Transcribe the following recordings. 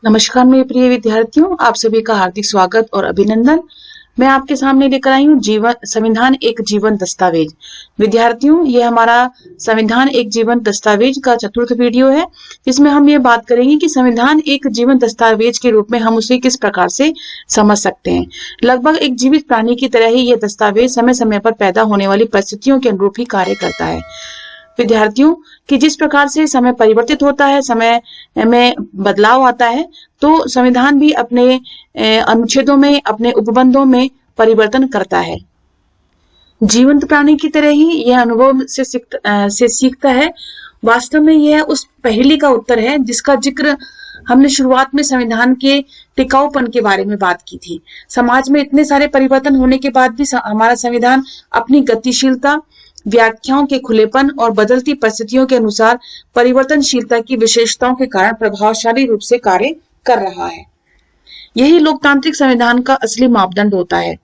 नमस्कार मेरे प्रिय विद्यार्थियों, आप सभी का हार्दिक स्वागत और अभिनंदन। मैं आपके सामने लेकर आई हूँ संविधान एक जीवन दस्तावेज। विद्यार्थियों, ये हमारा संविधान एक जीवन दस्तावेज का चतुर्थ वीडियो है, जिसमें हम ये बात करेंगे कि संविधान एक जीवन दस्तावेज के रूप में हम उसे किस प्रकार से समझ सकते हैं। लगभग एक जीवित प्राणी की तरह ही यह दस्तावेज समय समय पर पैदा होने वाली परिस्थितियों के अनुरूप ही कार्य करता है। विद्यार्थियों, कि जिस प्रकार से समय परिवर्तित होता है, समय में बदलाव आता है, तो संविधान भी अपने अनुच्छेदों में, अपने उपबंधों में परिवर्तन करता है। जीवंत प्राणी की तरह ही यह अनुभव से सीखता है। वास्तव में यह उस पहेली का उत्तर है जिसका जिक्र हमने शुरुआत में संविधान के टिकाऊपन के बारे में बात की थी। समाज में इतने सारे परिवर्तन होने के बाद भी हमारा संविधान अपनी गतिशीलता, व्याख्याओं के खुलेपन और बदलती परिस्थितियों के अनुसार परिवर्तनशीलता की विशेषताओं के कारण प्रभावशाली रूप से कार्य कर रहा है। यही लोकतांत्रिक संविधान का असली मापदंड होता है।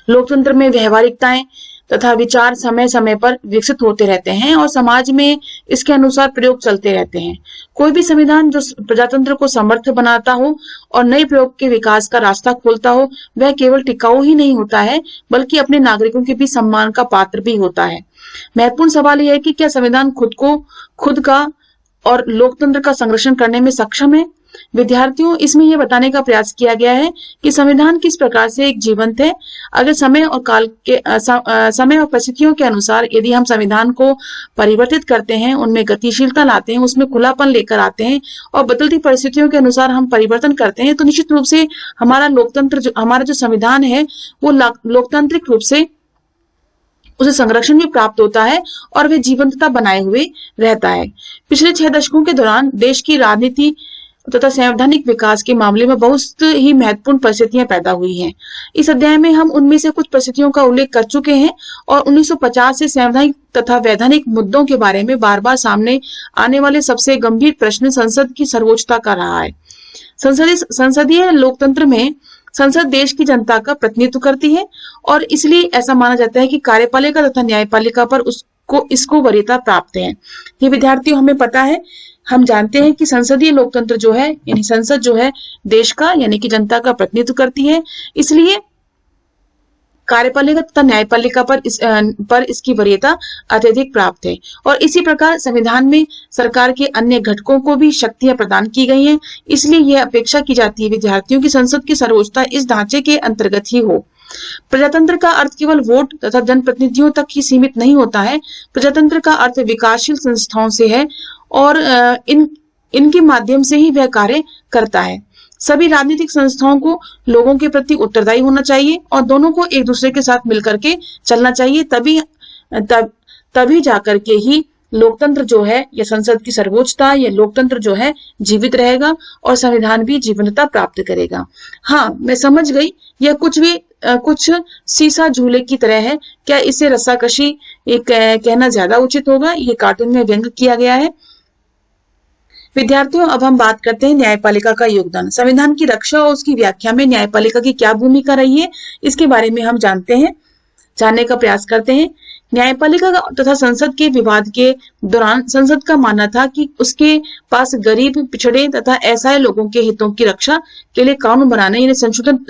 लोकतंत्र में व्यवहारिकताएं तथा विचार समय समय पर विकसित होते रहते हैं और समाज में इसके अनुसार प्रयोग चलते रहते हैं। कोई भी संविधान जो प्रजातंत्र को समर्थ बनाता हो और नए प्रयोग के विकास का रास्ता खोलता हो, वह केवल टिकाऊ ही नहीं होता है, बल्कि अपने नागरिकों के भी सम्मान का पात्र भी होता है। महत्वपूर्ण सवाल यह है कि क्या संविधान खुद का और लोकतंत्र का संरक्षण करने में सक्षम है। विद्यार्थियों, इसमें यह बताने का प्रयास किया गया है कि संविधान किस प्रकार से एक जीवंत है। अगर समय और परिस्थितियों के अनुसार यदि हम संविधान को परिवर्तित करते हैं, उनमें गतिशीलता लाते हैं, उसमें खुलापन लेकर आते हैं और बदलती परिस्थितियों के अनुसार हम परिवर्तन करते हैं, तो निश्चित रूप से हमारा जो संविधान है वो लोकतांत्रिक रूप से उसे संरक्षण भी प्राप्त होता है और वह जीवंतता बनाए हुए रहता है। पिछले 6 दशकों के दौरान देश की राजनीति तथा संवैधानिक विकास के मामले में बहुत ही महत्वपूर्ण परिस्थितियां पैदा हुई हैं। इस अध्याय में हम उनमें से कुछ परिस्थितियों का उल्लेख कर चुके हैं और 1950 से संवैधानिक तथा वैधानिक मुद्दों के बारे में बार बार सामने आने वाले सबसे गंभीर प्रश्न संसद की सर्वोच्चता का रहा है। संसदीय लोकतंत्र में संसद देश की जनता का प्रतिनिधित्व करती है और इसलिए ऐसा माना जाता है कि कार्यपालिका तथा न्यायपालिका पर इसको वरीयता प्राप्त है। ये विद्यार्थियों, हमें पता है, हम जानते हैं कि संसदीय लोकतंत्र जो है, यानी संसद जो है देश का यानी कि जनता का प्रतिनिधित्व करती है, इसलिए कार्यपालिका तथा न्यायपालिका पर इसकी वरीयता अत्यधिक प्राप्त है। और इसी प्रकार संविधान में सरकार के अन्य घटकों को भी शक्तियां प्रदान की गई हैं। इसलिए यह अपेक्षा की जाती है विद्यार्थियों की संसद की सर्वोच्चता इस ढांचे के अंतर्गत ही हो। प्रजातंत्र का अर्थ केवल वोट तथा जनप्रतिनिधियों तक ही सीमित नहीं होता है। प्रजातंत्र का अर्थ विकासशील संस्थाओं से है और इनके माध्यम से ही वह कार्य करता है। सभी राजनीतिक संस्थाओं को लोगों के प्रति उत्तरदायी होना चाहिए और दोनों को एक दूसरे के साथ मिलकर के चलना चाहिए। तभी जाकर के ही लोकतंत्र जो है या संसद की सर्वोच्चता या लोकतंत्र जो है जीवित रहेगा और संविधान भी जीवंतता प्राप्त करेगा। हाँ, मैं समझ गई, यह कुछ सीसा झूले की तरह है। क्या इसे रस्साकशी कहना ज्यादा उचित होगा? ये कार्टून में व्यंग किया गया है। विद्यार्थियों, अब हम बात करते हैं न्यायपालिका का योगदान। संविधान की रक्षा और उसकी व्याख्या में न्यायपालिका की क्या भूमिका रही है, इसके बारे में हम जानने का प्रयास करते हैं। न्यायपालिका तथा संसद के विवाद के दौरान संसद का मानना था कि उसके पास गरीब, पिछड़े तथा असहाय लोगों के हितों की रक्षा के लिए कानून बनाने यानी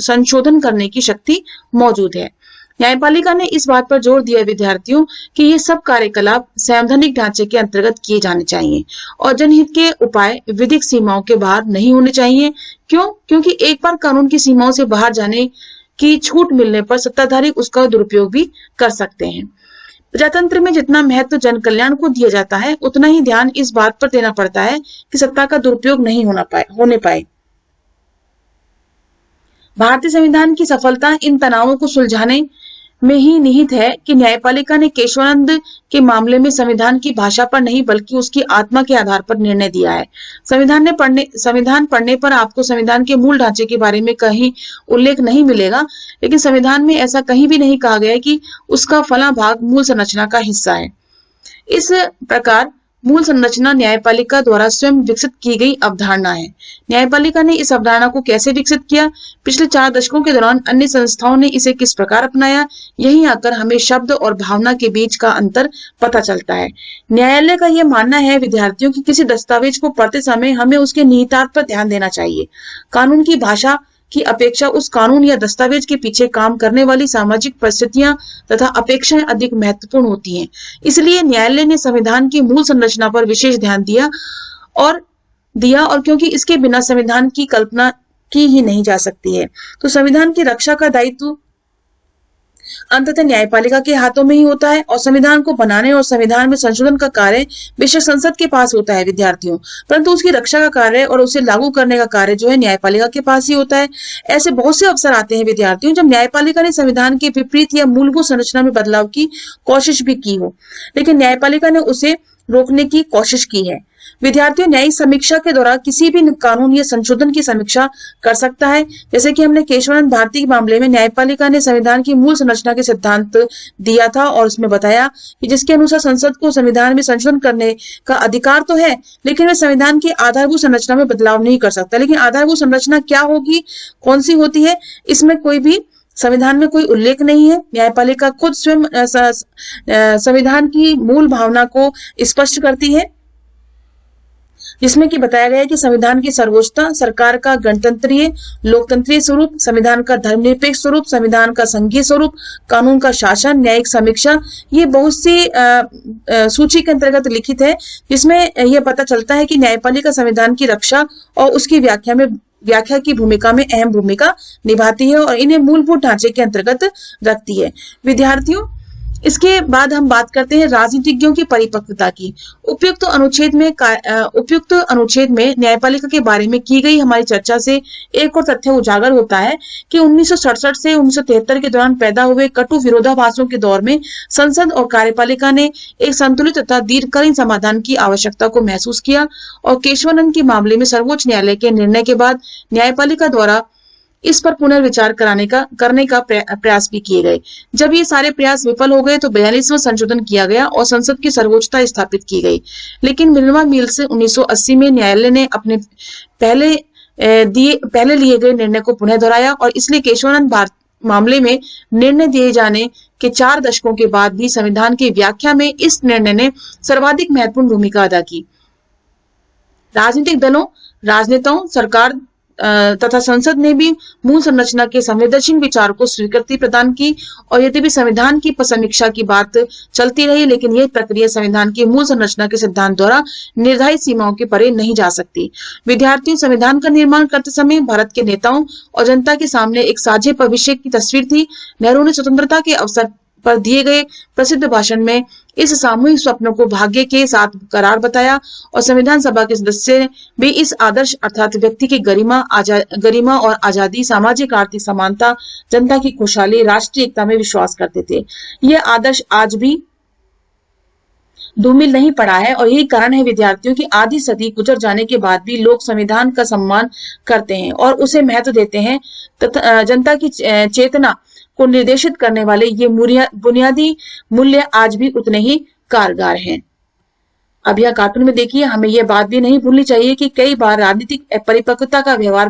संशोधन करने की शक्ति मौजूद है। न्यायपालिका ने इस बात पर जोर दिया विद्यार्थियों कि ये सब कार्यकलाप संवैधानिक ढांचे के अंतर्गत किए जाने चाहिए और जनहित के उपाय विधिक सीमाओं के बाहर नहीं होने चाहिए। क्यों? क्योंकि एक बार कानून की सीमाओं से बाहर जाने की छूट मिलने पर सत्ताधारी उसका दुरुपयोग भी कर सकते हैं। प्रजातंत्र में जितना महत्व जन कल्याण को दिया जाता है, उतना ही ध्यान इस बात पर देना पड़ता है कि सत्ता का दुरुपयोग नहीं होने पाए। भारतीय संविधान की सफलता इन तनावों को सुलझाने में ही निहित है कि न्यायपालिका ने केशवानंद के मामले में संविधान की भाषा पर नहीं बल्कि उसकी आत्मा के आधार पर निर्णय दिया है। संविधान पढ़ने पर आपको संविधान के मूल ढांचे के बारे में कहीं उल्लेख नहीं मिलेगा, लेकिन संविधान में ऐसा कहीं भी नहीं कहा गया है कि उसका फला भाग मूल संरचना का हिस्सा है। इस प्रकार मूल संरचना न्यायपालिका द्वारा स्वयं विकसित की गई अवधारणा है। न्यायपालिका ने इस अवधारणा को कैसे विकसित किया, पिछले 4 दशकों के दौरान अन्य संस्थाओं ने इसे किस प्रकार अपनाया, यहीं आकर हमें शब्द और भावना के बीच का अंतर पता चलता है। न्यायालय का यह मानना है विद्यार्थियों की किसी दस्तावेज को पढ़ते समय हमें उसके निहितार्थ पर ध्यान देना चाहिए। कानून की भाषा की अपेक्षा उस कानून या दस्तावेज के पीछे काम करने वाली सामाजिक परिस्थितियां तथा अपेक्षाएं अधिक महत्वपूर्ण होती हैं। इसलिए न्यायालय ने संविधान की मूल संरचना पर विशेष ध्यान दिया और क्योंकि इसके बिना संविधान की कल्पना की ही नहीं जा सकती है, तो संविधान की रक्षा का दायित्व अंततः न्यायपालिका के हाथों में ही होता है और संविधान को बनाने और संविधान में संशोधन का कार्य बेशक संसद के पास होता है विद्यार्थियों, परंतु उसकी रक्षा का कार्य और उसे लागू करने का कार्य जो है न्यायपालिका के पास ही होता है। ऐसे बहुत से अवसर आते हैं विद्यार्थियों जब न्यायपालिका ने संविधान के विपरीत या मूलभूत संरचना में बदलाव की कोशिश भी की हो, लेकिन न्यायपालिका ने उसे रोकने की कोशिश की है। विद्यार्थियों न्यायिक समीक्षा के दौरान किसी भी कानून या संशोधन की समीक्षा कर सकता है। जैसे कि हमने केशवानंद भारती के मामले में न्यायपालिका ने संविधान की मूल संरचना के सिद्धांत दिया था और उसमें बताया कि जिसके अनुसार संसद को संविधान में संशोधन करने का अधिकार तो है, लेकिन वह संविधान की आधारभूत संरचना में बदलाव नहीं कर सकता। लेकिन आधारभूत संरचना क्या होगी, कौन सी होती है, इसमें कोई भी संविधान में कोई उल्लेख नहीं है। न्यायपालिका खुद स्वयं संविधान की मूल भावना को स्पष्ट करती है, जिसमें कि बताया गया है कि संविधान की सर्वोच्चता, सरकार का गणतंत्रीय लोकतंत्रीय स्वरूप, संविधान का धर्मनिरपेक्ष स्वरूप, संविधान का संघीय स्वरूप, कानून का शासन, न्यायिक समीक्षा, ये बहुत सी सूची के अंतर्गत लिखित है, जिसमें यह पता चलता है कि न्यायपालिका संविधान की रक्षा और उसकी व्याख्या की भूमिका में अहम भूमिका निभाती है और इन्हें मूलभूत ढांचे के अंतर्गत रखती है। विद्यार्थियों, इसके बाद हम बात करते हैं राजनीतिज्ञों की परिपक्वता की। उपयुक्त अनुच्छेद में न्यायपालिका के बारे में की गई हमारी चर्चा से एक और तथ्य उजागर होता है कि 1967 से 1973 के दौरान पैदा हुए कटु विरोधाभासों के दौर में संसद और कार्यपालिका ने एक संतुलित तथा दीर्घकालीन समाधान की आवश्यकता को महसूस किया और केशवानंद के मामले में सर्वोच्च न्यायालय के निर्णय के बाद न्यायपालिका द्वारा इस पर पुनर्विचार करने का प्रयास भी किए गए। जब ये सारे प्रयास विफल हो गए तो 42वां संशोधन किया गया और संसद की सर्वोच्चता स्थापित की गई। लेकिन मिनर्वा मिल्स से 1980 में न्यायालय ने अपने पहले लिए गए निर्णय को पुनः दोहराया और इसलिए केशवानंद मामले में निर्णय दिए जाने के 4 दशकों के बाद भी संविधान की व्याख्या में इस निर्णय ने सर्वाधिक महत्वपूर्ण भूमिका अदा की। राजनीतिक दलों, राजनेताओं, सरकार तथा संसद ने भी मूल संरचना के संवेदनशील विचार को स्वीकृति प्रदान की और यद्यपि संविधान की समीक्षा की बात चलती रही, लेकिन यह प्रक्रिया संविधान की मूल संरचना के सिद्धांत द्वारा निर्धारित सीमाओं के परे नहीं जा सकती। विद्यार्थियों, संविधान का निर्माण करते समय भारत के नेताओं और जनता के सामने एक साझे भविष्य की तस्वीर थी। नेहरू ने स्वतंत्रता के अवसर पर दिए गए प्रसिद्ध भाषण में इस सामूहिक स्वप्न को भाग्य के साथ करार बताया और संविधान सभा के सदस्य भी इस आदर्श अर्थात व्यक्ति की गरिमा और आजादी, सामाजिक आर्थिक समानता, जनता की खुशहाली, राष्ट्रीय एकता में विश्वास करते थे। यह आदर्श आज भी धूमिल नहीं पड़ा है और यही कारण है विद्यार्थियों की आधी सदी गुजर जाने के बाद भी लोग संविधान का सम्मान करते हैं और उसे महत्व देते हैं तथा जनता की चेतना को निर्देशित करने वाले ये बुनियादी मूल्य आज भी उतने ही कारगर हैं। अब यह कार्टून में देखिए, हमें यह बात भी नहीं भूलनी चाहिए कि कई बार राजनीतिज्ञ अपरिपक्वता का व्यवहार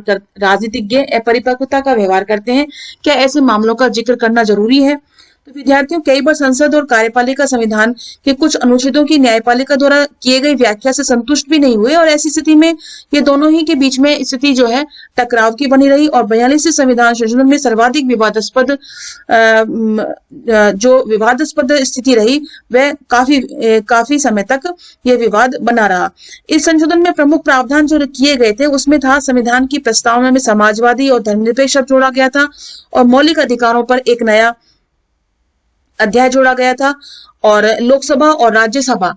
करते हैं। क्या ऐसे मामलों का जिक्र करना जरूरी है? तो विद्यार्थियों, कई बार संसद और कार्यपालिका संविधान के कुछ अनुच्छेदों की न्यायपालिका द्वारा किए गई व्याख्या से संतुष्ट भी नहीं हुए और ऐसी स्थिति में ये दोनों ही के बीच में स्थिति जो है टकराव की बनी रही और 42वें संविधान संशोधन में सर्वाधिक विवादास्पद स्थिति रही वह काफी समय तक यह विवाद बना रहा। इस संशोधन में प्रमुख प्रावधान जो किए गए थे उसमें था संविधान की प्रस्तावना में समाजवादी और धर्मनिरपेक्ष शब्द जोड़ा गया था और मौलिक अधिकारों पर एक नया अध्याय जोड़ा गया था और लोकसभा और राज्यसभा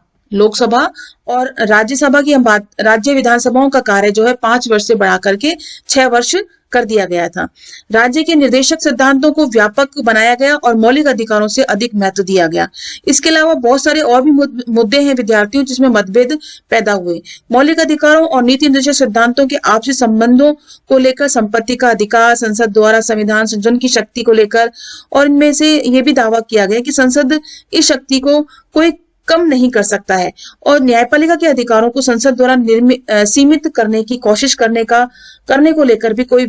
की हम बात, राज्य विधानसभाओं का कार्य जो है 5 वर्ष से बढ़ा करके 6 वर्ष कर दिया गया था। राज्य के निर्देशक सिद्धांतों को व्यापक बनाया गया और मौलिक अधिकारों से अधिक महत्व दिया गया। इसके अलावा बहुत सारे और भी मुद्दे हैं विद्यार्थियों जिसमें मतभेद पैदा हुए। मौलिक अधिकारों और नीति निर्देशक सिद्धांतों के आपसी संबंधों को लेकर, संपत्ति का अधिकार, संसद द्वारा संविधान संशोधन की शक्ति को लेकर और इनमें से यह भी दावा किया गया कि संसद इस शक्ति को कोई कम नहीं कर सकता है। और न्यायपालिका के अधिकारों को संसद द्वारा सीमित करने की कोशिश करने को लेकर भी कई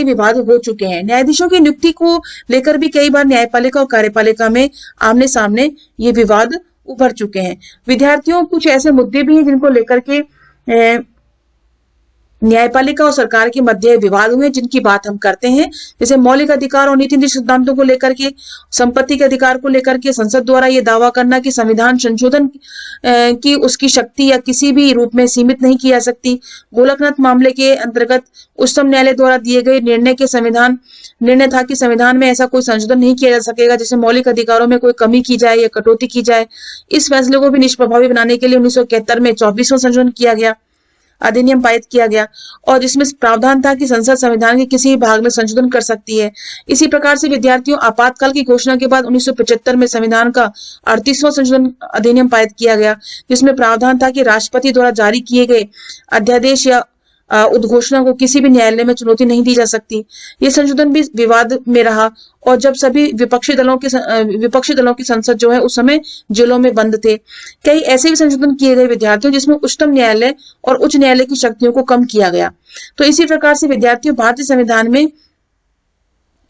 विवाद हो चुके हैं। न्यायाधीशों की नियुक्ति को लेकर भी कई बार न्यायपालिका और कार्यपालिका में आमने सामने ये विवाद उभर चुके हैं। विद्यार्थियों कुछ ऐसे मुद्दे भी हैं जिनको लेकर के न्यायपालिका और सरकार के मध्य विवाद हुए, जिनकी बात हम करते हैं। जैसे मौलिक अधिकार और नीति सिद्धांतों को लेकर के, संपत्ति के अधिकार को लेकर के संसद द्वारा ये दावा करना कि संविधान संशोधन की उसकी शक्ति या किसी भी रूप में सीमित नहीं की जा सकती। गोलकनाथ मामले के अंतर्गत उच्चतम न्यायालय द्वारा दिए गए निर्णय था कि संविधान में ऐसा कोई संशोधन नहीं किया जा सकेगा जिससे मौलिक अधिकारों में कोई कमी की जाए या कटौती की जाए। इस फैसले को भी निष्प्रभावी बनाने के लिए 1971 में 24वां संशोधन किया गया, अधिनियम पारित किया गया, और जिसमें प्रावधान था कि संसद संविधान के किसी भाग में संशोधन कर सकती है। इसी प्रकार से विद्यार्थियों आपातकाल की घोषणा के बाद 1975 में संविधान का 38वां संशोधन अधिनियम पारित किया गया, जिसमें प्रावधान था कि राष्ट्रपति द्वारा जारी किए गए अध्यादेश या उद्घोषणा को किसी भी न्यायालय में चुनौती नहीं दी जा सकती। ये संशोधन भी विवाद में रहा, और जब सभी विपक्षी दलों की संसद जो है उस समय जेलों में बंद थे। कई ऐसे भी संशोधन किए गए विद्यार्थियों जिसमें उच्चतम न्यायालय और उच्च न्यायालय की शक्तियों को कम किया गया। तो इसी प्रकार से विद्यार्थियों भारतीय संविधान में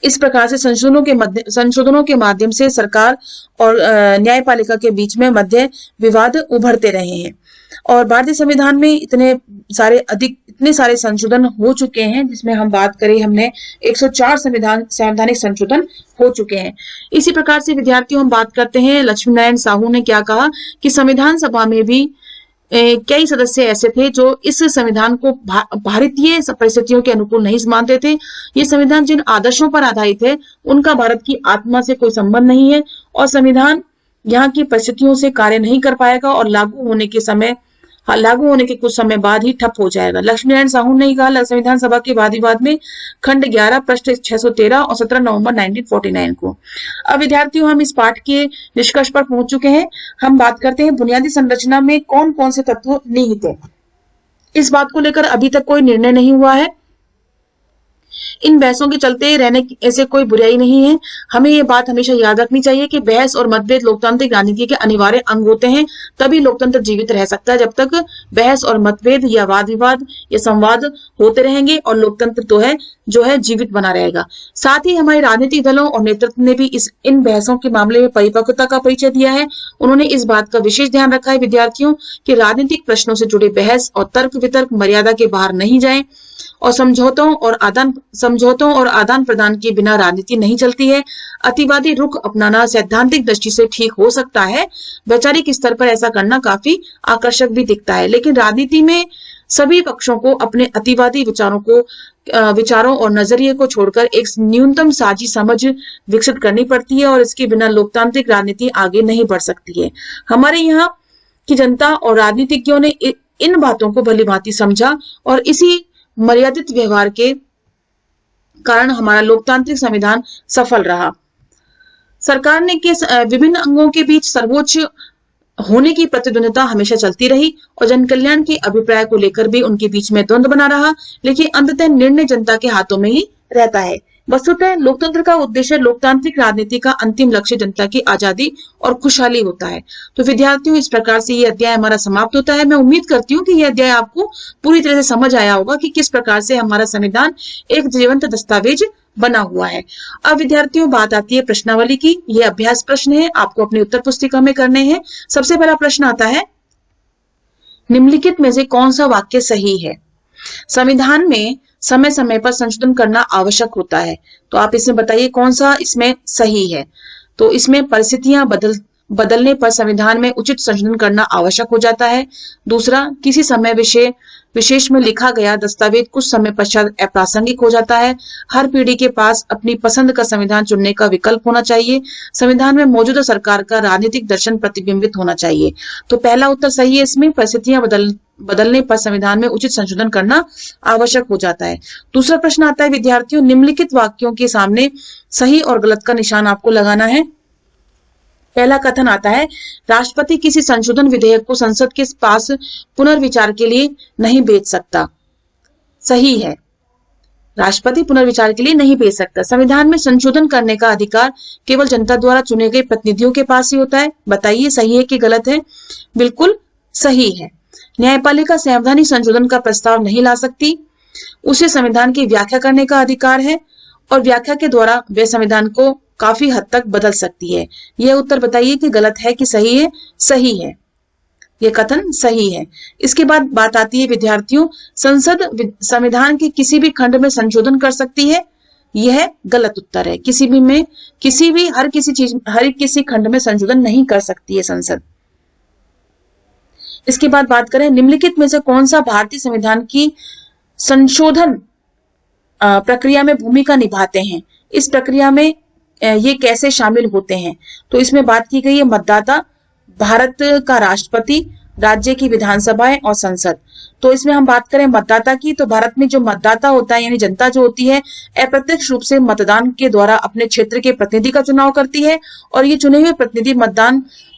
इस प्रकार से संशोधनों के माध्यम से सरकार और न्यायपालिका के बीच में मध्य विवाद उभरते रहे हैं। और भारतीय संविधान में इतने सारे संशोधन हो चुके हैं, जिसमें हम बात करें, हमने 104 संवैधानिक संशोधन हो चुके हैं। इसी प्रकार से विद्यार्थियों हम बात करते हैं, लक्ष्मी नारायण साहू ने क्या कहा कि संविधान सभा में भी कई सदस्य ऐसे थे जो इस संविधान को भारतीय परिस्थितियों के अनुकूल नहीं मानते थे। ये संविधान जिन आदर्शों पर आधारित है उनका भारत की आत्मा से कोई संबंध नहीं है, और संविधान यहाँ की परिस्थितियों से कार्य नहीं कर पाएगा और लागू होने के कुछ समय बाद ही ठप हो जाएगा। लक्ष्मी नारायण साहू ने कहा संविधान सभा के वाद विवाद में खंड 11 पृष्ठ 613 और 17 नवंबर 1949 को। अब विद्यार्थियों हम इस पाठ के निष्कर्ष पर पहुंच चुके हैं। हम बात करते हैं बुनियादी संरचना में कौन कौन से तत्व निहित है। इस बात को लेकर अभी तक कोई निर्णय नहीं हुआ है। इन बहसों के चलते रहने की ऐसे कोई बुराई नहीं है। हमें ये बात हमेशा याद रखनी चाहिए कि बहस और मतभेद लोकतांत्रिक राजनीति के अनिवार्य अंग होते हैं, तभी लोकतंत्र जीवित रह सकता है। जब तक बहस और मतभेद या वाद विवाद या संवाद होते रहेंगे और लोकतंत्र जो है जीवित बना रहेगा। साथ ही हमारे राजनीतिक दलों और नेतृत्व ने भी इन बहसों के मामले में परिपक्वता का परिचय दिया है। उन्होंने इस बात का विशेष ध्यान रखा है विद्यार्थियों कि राजनीतिक प्रश्नों से जुड़े बहस और तर्क वितर्क मर्यादा के बाहर नहीं जाएं, और समझौतों और आदान प्रदान के बिना राजनीति नहीं चलती है। अतिवादी रुख अपनाना सैद्धांतिक दृष्टि से ठीक हो सकता है, वैचारिक स्तर पर ऐसा करना काफी आकर्षक भी दिखता है, लेकिन राजनीति में सभी पक्षों को अपने अतिवादी विचारों और नजरिए को छोड़कर एक न्यूनतम साझी समझ विकसित करनी पड़ती है, और इसके बिना लोकतांत्रिक राजनीति आगे नहीं बढ़ सकती है। हमारे यहाँ की जनता और राजनीतिज्ञों ने इन बातों को भलीभांति समझा, और इसी मर्यादित व्यवहार के कारण हमारा लोकतांत्रिक संविधान सफल रहा। सरकार ने के विभिन्न अंगों के बीच सर्वोच्च होने की प्रतिद्वंद्विता हमेशा चलती रही, और जन कल्याण के अभिप्राय को लेकर भी उनके बीच में द्वंद्व बना रहा, लेकिन अंततः निर्णय जनता के हाथों में ही रहता है। वस्तुतः लोकतंत्र का उद्देश्य पूरी राजनीति का अंतिम लक्ष्य जनता की आजादी और खुशहाली होता है। तो विद्यार्थियों इस प्रकार से ये अध्याय हमारा समाप्त होता है। मैं उम्मीद करती हूँ कि यह अध्याय आपको पूरी तरह से समझ आया होगा कि किस प्रकार से हमारा संविधान एक जीवंत दस्तावेज बना हुआ है। अब विद्यार्थियों बात आती है प्रश्नावली की। ये अभ्यास प्रश्न है, आपको अपनी उत्तर पुस्तिका में करने हैं। सबसे पहला प्रश्न आता है, निम्नलिखित में से कौन सा वाक्य सही है? संविधान में समय समय पर संशोधन करना आवश्यक होता है, तो आप इसमें बताइए कौन सा इसमें सही है। तो इसमें परिस्थितियां बदलने पर संविधान में उचित संशोधन करना आवश्यक हो जाता है। दूसरा, किसी समय विशेष में लिखा गया दस्तावेज कुछ समय पश्चात अप्रासंगिक हो जाता है। हर पीढ़ी के पास अपनी पसंद का संविधान चुनने का विकल्प होना चाहिए। संविधान में मौजूदा सरकार का राजनीतिक दर्शन प्रतिबिंबित होना चाहिए। तो पहला उत्तर सही है। इसमें परिस्थितियां बदलने पर संविधान में उचित संशोधन करना आवश्यक हो जाता है। दूसरा प्रश्न आता है विद्यार्थियों, निम्नलिखित वाक्यों के सामने सही और गलत का निशान आपको लगाना है। पहला कथन आता है, राष्ट्रपति किसी संशोधन विधेयक को संसद के पास पुनर्विचार के लिए नहीं भेज सकता। सही है। राष्ट्रपति पुनर्विचार के लिए नहीं भेज सकता। संविधान में संशोधन करने का अधिकार केवल जनता द्वारा चुने गए प्रतिनिधियों के पास ही होता है। बताइए सही है कि गलत है? बिल्कुल सही है। न्यायपालिका संवैधानिक संशोधन का प्रस्ताव नहीं ला सकती, उसे संविधान की व्याख्या करने का अधिकार है और व्याख्या के द्वारा वे संविधान को काफी हद तक बदल सकती है। यह उत्तर बताइए कि गलत है कि सही है? सही है, यह कथन सही है। इसके बाद बात आती है विद्यार्थियों, संसद संविधान के किसी भी खंड में संशोधन कर सकती है। यह गलत उत्तर है। किसी भी में, किसी भी, हर किसी खंड में संशोधन नहीं कर सकती है संसद। इसके बाद बात करें, निम्नलिखित में से कौन सा भारतीय संविधान की संशोधन प्रक्रिया में भूमिका निभाते हैं? इस प्रक्रिया में ये कैसे शामिल होते हैं? तो इसमें बात की गई है मतदाता, भारत का राष्ट्रपति, राज्य की विधानसभाएं और संसद। तो इसमें हम बात करें मतदाता की, तो भारत में जो मतदाता होता है यानी जनता जो होती है, अप्रत्यक्ष रूप से मतदान के द्वारा अपने क्षेत्र के प्रतिनिधि का चुनाव करती है और ये चुने हुए प्रतिनिधि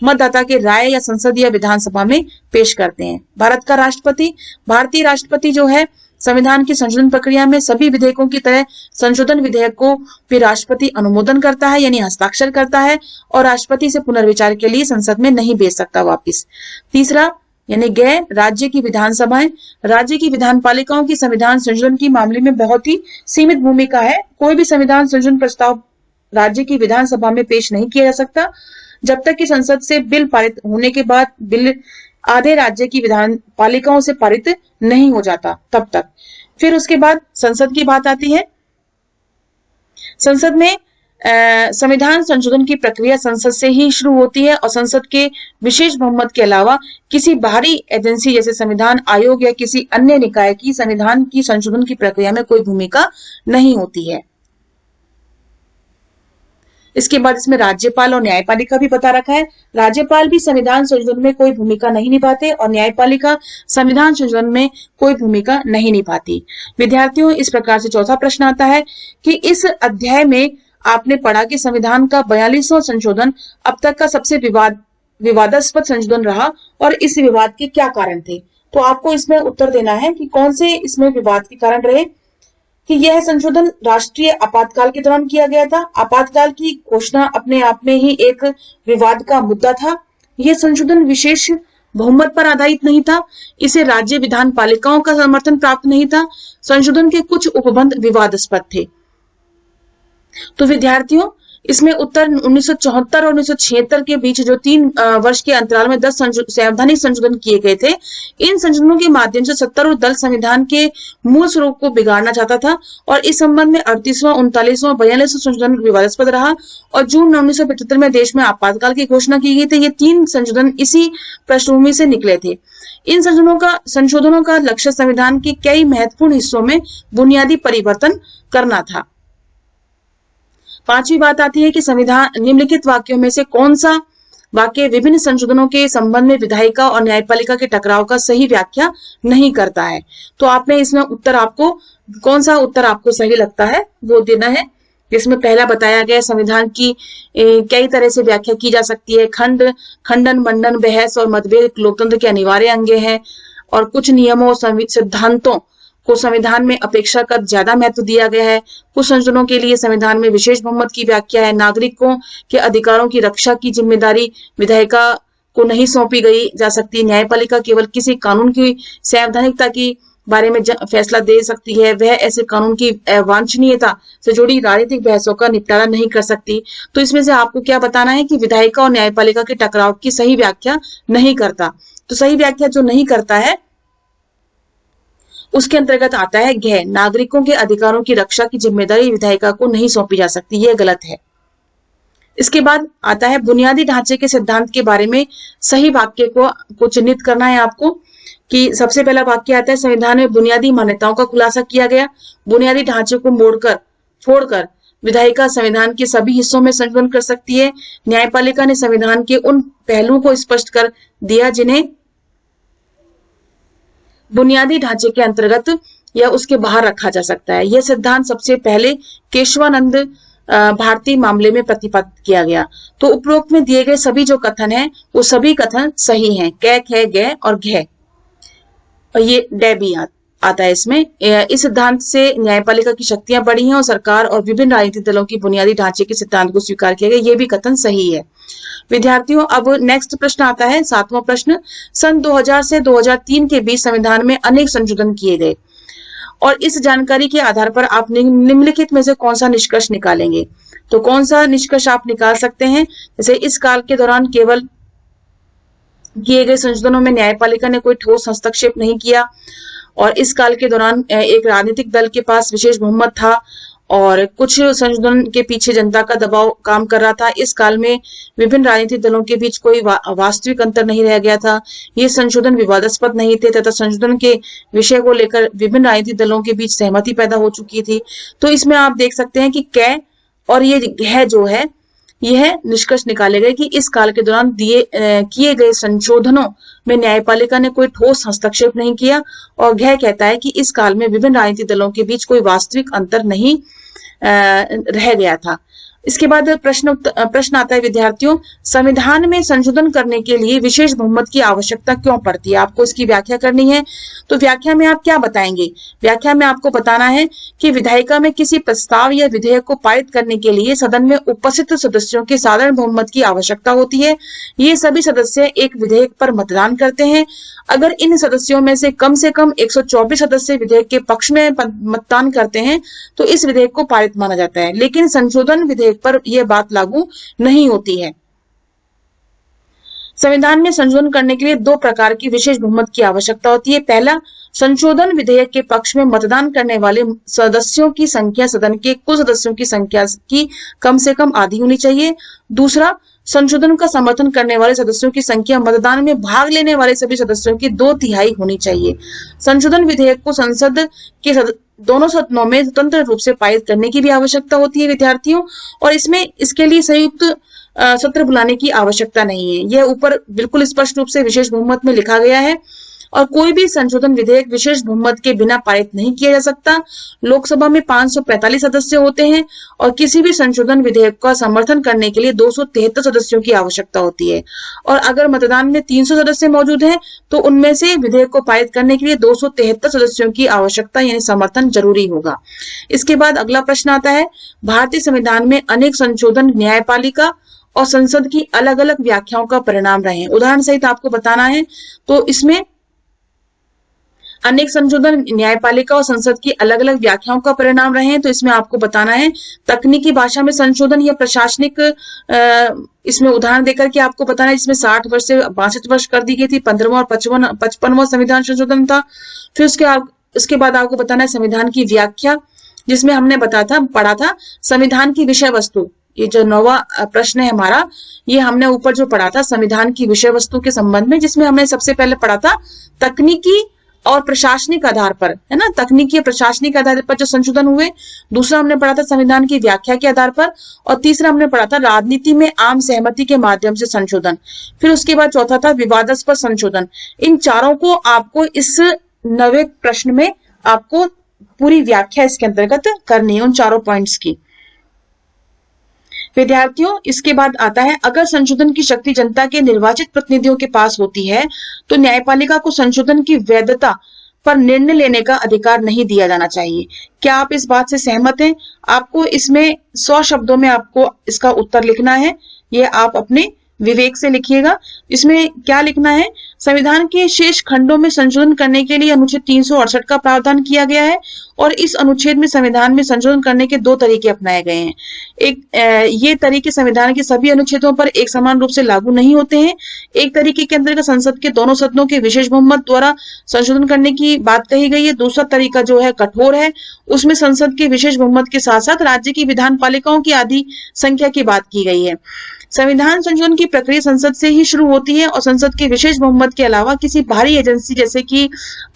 मतदाता के राय या संसद या विधानसभा में पेश करते हैं। भारत का राष्ट्रपति, भारतीय राष्ट्रपति जो है संविधान की संशोधन प्रक्रिया में सभी विधेयकों की तरह संशोधन विधेयक को फिर राष्ट्रपति अनुमोदन करता है यानी हस्ताक्षर करता है और राष्ट्रपति से पुनर्विचार के लिए संसद में नहीं भेज सकता वापिस। तीसरा यानी गैर राज्य की विधानसभाएं, राज्य की विधानपालिकाओं की संविधान संशोधन की मामले में बहुत ही सीमित भूमिका है। कोई भी संविधान संशोधन प्रस्ताव राज्य की विधानसभा में पेश नहीं किया जा सकता जब तक कि संसद से बिल पारित होने के बाद बिल आधे राज्य की विधान पालिकाओं से पारित नहीं हो जाता तब तक। फिर उसके बाद संसद की बात आती है। संसद में संविधान संशोधन की प्रक्रिया संसद से ही शुरू होती है और संसद के विशेष बहुमत के अलावा किसी बाहरी एजेंसी जैसे संविधान आयोग या किसी अन्य निकाय की संविधान की संशोधन की प्रक्रिया में कोई भूमिका नहीं होती है। इसके बाद इसमें राज्यपाल और न्यायपालिका भी बता रखा है। राज्यपाल भी संविधान संशोधन में कोई भूमिका नहीं निभाते और न्यायपालिका संविधान संशोधन में कोई भूमिका नहीं निभाती। विद्यार्थियों, इस प्रकार से चौथा प्रश्न आता है कि इस अध्याय में आपने पढ़ा कि संविधान का 42वां संशोधन अब तक का सबसे विवादास्पद संशोधन रहा और इस विवाद के क्या कारण थे। तो आपको इसमें उत्तर देना है कि कौन से इसमें विवाद के कारण रहे। कि यह संशोधन राष्ट्रीय आपातकाल के दौरान किया गया था। आपातकाल की घोषणा अपने आप में ही एक विवाद का मुद्दा था। यह संशोधन विशेष बहुमत पर आधारित नहीं था। इसे राज्य विधान पालिकाओं का समर्थन प्राप्त नहीं था। संशोधन के कुछ उपबंध विवादास्पद थे। तो विद्यार्थियों, इसमें उत्तर 1974 और 1976 के बीच जो 3 वर्ष के अंतराल में 10 संवैधानिक संशोधन किए गए थे, इन संशोधनों के माध्यम से सत्तारूढ़ दल संविधान के मूल स्वरूप को बिगाड़ना चाहता था और इस संबंध में 38वां, 39वां, 42वां संशोधन विवादास्पद रहा और जून 1975 में देश में आपातकाल की घोषणा की गई थी। ये 3 संशोधन इसी पृष्ठभूमि से निकले थे। इन संशोधनों का लक्ष्य संविधान के कई महत्वपूर्ण हिस्सों में बुनियादी परिवर्तन करना था। 5वीं बात आती है कि संविधान निम्नलिखित वाक्यों में से कौन सा वाक्य विभिन्न संशोधनों के संबंध में विधायिका और न्यायपालिका के टकराव का सही व्याख्या नहीं करता है। तो आपने इसमें उत्तर आपको कौन सा उत्तर आपको सही लगता है वो देना है। जिसमें पहला बताया गया संविधान की कई तरह से व्याख्या की जा सकती है। खंडन, मंडन, बहस और मतभेद लोकतंत्र के अनिवार्य अंग हैं और कुछ नियमों सिद्धांतों को संविधान में अपेक्षाकृत ज्यादा महत्व दिया गया है। कुछ संशोधनों के लिए संविधान में विशेष बहुमत की व्याख्या है। नागरिकों के अधिकारों की रक्षा की जिम्मेदारी विधायिका को नहीं सौंपी गई जा सकती। न्यायपालिका केवल किसी कानून की संवैधानिकता की बारे में फैसला दे सकती है। वह ऐसे कानून की अवांछनीयता से जुड़ी राजनीतिक बहसों का निपटारा नहीं कर सकती। तो इसमें से आपको क्या बताना है कि विधायिका और न्यायपालिका के टकराव की सही व्याख्या नहीं करता। तो सही व्याख्या जो नहीं करता है उसके अंतर्गत आता है गैर। नागरिकों के अधिकारों की रक्षा की जिम्मेदारी विधायिका को नहीं सौंपी जा सकती, यह गलत है। इसके बाद आता है बुनियादी ढांचे के सिद्धांत के बारे में सही वाक्य को चिन्हित करना है आपको। कि सबसे पहला वाक्य आता है संविधान में बुनियादी मान्यताओं का खुलासा किया गया। बुनियादी ढांचे को फोड़कर विधायिका संविधान के सभी हिस्सों में संशोधन कर सकती है। न्यायपालिका ने संविधान के उन पहलुओं को स्पष्ट कर दिया जिन्हें बुनियादी ढांचे के अंतर्गत या उसके बाहर रखा जा सकता है। यह सिद्धांत सबसे पहले केशवानंद भारतीय मामले में प्रतिपादित किया गया। तो उपरोक्त में दिए गए सभी जो कथन हैं वो सभी कथन सही हैं। कै, खे, गे और घे और ये डे भी आता है इसमें। इस सिद्धांत से न्यायपालिका की शक्तियां बढ़ी हैं और सरकार और विभिन्न राजनीतिक दलों की बुनियादी ढांचे के सिद्धांत को स्वीकार किया गया। ये भी कथन सही है। विद्यार्थियों, अब नेक्स्ट प्रश्न आता है, 7वां प्रश्न। सन 2000 से 2003 के बीच संविधान में अनेक संशोधन किए गए और इस जानकारी के आधार पर आप निम्नलिखित में से कौन सा निष्कर्ष निकालेंगे? तो कौन सा निष्कर्ष आप निकाल सकते हैं? जैसे इस काल के दौरान केवल किए गए संशोधनों में न्यायपालिका ने कोई ठोस हस्तक्षेप नहीं किया, और इस काल के दौरान एक राजनीतिक दल के पास विशेष बहुमत था और कुछ संशोधन के पीछे जनता का दबाव काम कर रहा था। इस काल में विभिन्न राजनीतिक दलों के बीच कोई वास्तविक अंतर नहीं रह गया था। ये संशोधन विवादास्पद नहीं थे तथा संशोधन के विषय को लेकर विभिन्न राजनीतिक दलों के बीच सहमति पैदा हो चुकी थी। तो इसमें आप देख सकते हैं कि कै और ये है जो है, यह निष्कर्ष निकाले गए कि इस काल के दौरान किए गए संशोधनों में न्यायपालिका ने कोई ठोस हस्तक्षेप नहीं किया, और घ कहता है कि इस काल में विभिन्न राजनीतिक दलों के बीच कोई वास्तविक अंतर नहीं रह गया था। इसके बाद प्रश्न आता है विद्यार्थियों, संविधान में संशोधन करने के लिए विशेष बहुमत की आवश्यकता क्यों पड़ती है? आपको इसकी व्याख्या करनी है। तो व्याख्या में आप क्या बताएंगे? व्याख्या में आपको बताना है कि विधायिका में किसी प्रस्ताव या विधेयक को पारित करने के लिए सदन में उपस्थित सदस्यों के साधारण बहुमत की आवश्यकता होती है। ये सभी सदस्य एक विधेयक पर मतदान करते हैं। अगर इन सदस्यों में से कम 124 सदस्य विधेयक के पक्ष में मतदान करते हैं तो इस विधेयक को पारित माना जाता है, लेकिन संशोधन विधेयक पर यह बात लागू नहीं होती है। संविधान में संशोधन करने के लिए दो प्रकार की विशेष बहुमत की आवश्यकता होती है। पहला, संशोधन विधेयक के पक्ष में मतदान करने वाले सदस्यों की संख्या सदन के कुल सदस्यों की संख्या की कम से कम आधी होनी चाहिए। दूसरा, संशोधन का समर्थन करने वाले सदस्यों की संख्या मतदान में भाग लेने वाले सभी सदस्यों की 2/3 होनी चाहिए। संशोधन विधेयक को संसद के दोनों सदनों में स्वतंत्र रूप से पारित करने की भी आवश्यकता होती है विद्यार्थियों, और इसके लिए संयुक्त सत्र बुलाने की आवश्यकता नहीं है। यह ऊपर बिल्कुल स्पष्ट रूप से विशेष बहुमत में लिखा गया है, और कोई भी संशोधन विधेयक विशेष बहुमत के बिना पारित नहीं किया जा सकता। लोकसभा में 545 सदस्य होते हैं और किसी भी संशोधन विधेयक का समर्थन करने के लिए 273 सदस्यों की आवश्यकता होती है, और अगर मतदान में 300 सदस्य मौजूद हैं तो उनमें से विधेयक को पारित करने के लिए 273 सदस्यों की आवश्यकता यानी समर्थन जरूरी होगा। इसके बाद अगला प्रश्न आता है, भारतीय संविधान में अनेक संशोधन न्यायपालिका और संसद की अलग अलग व्याख्याओं का परिणाम रहे। उदाहरण सहित आपको बताना है। तो इसमें अनेक संशोधन न्यायपालिका और संसद की अलग अलग व्याख्याओं का परिणाम रहे हैं। तो इसमें आपको बताना है तकनीकी भाषा में संशोधन या प्रशासनिक, इसमें उदाहरण देकर के आपको बताना है। इसमें 60 वर्ष से 62 वर्ष कर दी गई थी। 15वां और 55वां संविधान संशोधन था। फिर उसके बाद आपको बताना है संविधान की व्याख्या, जिसमें हमने पढ़ा था संविधान की विषय वस्तु। ये जो 9वां प्रश्न है हमारा, ये हमने ऊपर जो पढ़ा था संविधान की विषय वस्तु के संबंध में, जिसमें हमने सबसे पहले पढ़ा था तकनीकी और प्रशासनिक आधार पर, है ना, तकनीकी और प्रशासनिक आधार पर जो संशोधन हुए। दूसरा हमने पढ़ा था संविधान की व्याख्या के आधार पर, और तीसरा हमने पढ़ा था राजनीति में आम सहमति के माध्यम से संशोधन। फिर उसके बाद चौथा था विवादास्पद संशोधन। इन चारों को आपको इस 9वें प्रश्न में आपको पूरी व्याख्या इसके अंतर्गत करनी है, उन चारों पॉइंट्स की। विद्यार्थियों, इसके बाद आता है, अगर संशोधन की शक्ति जनता के निर्वाचित प्रतिनिधियों के पास होती है तो न्यायपालिका को संशोधन की वैधता पर निर्णय लेने का अधिकार नहीं दिया जाना चाहिए। क्या आप इस बात से सहमत हैं? आपको इसमें 100 शब्दों में आपको इसका उत्तर लिखना है। ये आप अपने विवेक से लिखिएगा। इसमें क्या लिखना है? संविधान के शेष खंडों में संशोधन करने के लिए अनुच्छेद 368 का प्रावधान किया गया है, और इस अनुच्छेद में संविधान में संशोधन करने के 2 तरीके अपनाए गए हैं। ये तरीके संविधान के सभी अनुच्छेदों पर एक समान रूप से लागू नहीं होते हैं। एक तरीके के अंतर्गत संसद के दोनों सदनों के विशेष बहुमत द्वारा संशोधन करने की बात कही गई है। दूसरा तरीका जो है कठोर है, उसमें संसद के विशेष बहुमत के साथ साथ राज्य की विधान पालिकाओं की आधी संख्या की बात की गई है। संविधान संशोधन की प्रक्रिया संसद से ही शुरू होती है, और संसद के विशेष बहुमत के अलावा किसी बाहरी एजेंसी जैसे कि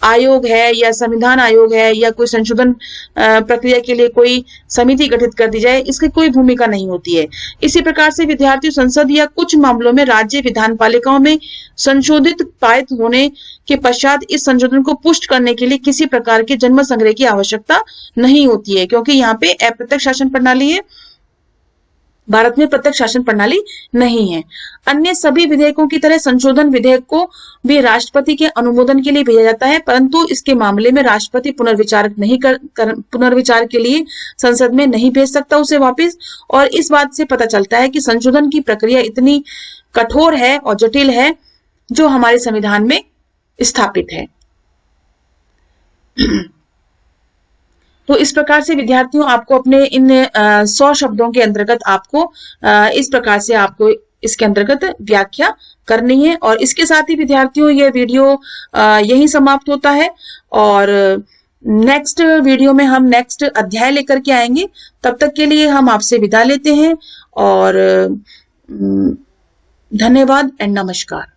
आयोग है या संविधान आयोग है या कोई संशोधन प्रक्रिया के लिए कोई समिति गठित कर दी जाए, इसकी कोई भूमिका नहीं होती है। इसी प्रकार से विद्यार्थी संसद या कुछ मामलों में राज्य विधान पालिकाओं में संशोधित पारित होने के पश्चात इस संशोधन को पुष्ट करने के लिए किसी प्रकार के जनमत संग्रह की आवश्यकता नहीं होती है, क्योंकि यहाँ पे अप्रत्यक्ष शासन प्रणाली है। भारत में प्रत्यक्ष शासन प्रणाली नहीं है। अन्य सभी विधेयकों की तरह संशोधन विधेयक को भी राष्ट्रपति के अनुमोदन के लिए भेजा जाता है, परंतु इसके मामले में राष्ट्रपति पुनर्विचार के लिए संसद में नहीं भेज सकता उसे वापस। और इस बात से पता चलता है कि संशोधन की प्रक्रिया इतनी कठोर है और जटिल है जो हमारे संविधान में स्थापित है। तो इस प्रकार से विद्यार्थियों, आपको अपने इन 100 शब्दों के अंतर्गत आपको इस प्रकार से आपको इसके अंतर्गत व्याख्या करनी है। और इसके साथ ही विद्यार्थियों, ये वीडियो यही समाप्त होता है और नेक्स्ट वीडियो में हम नेक्स्ट अध्याय लेकर के आएंगे। तब तक के लिए हम आपसे विदा लेते हैं और धन्यवाद एंड नमस्कार।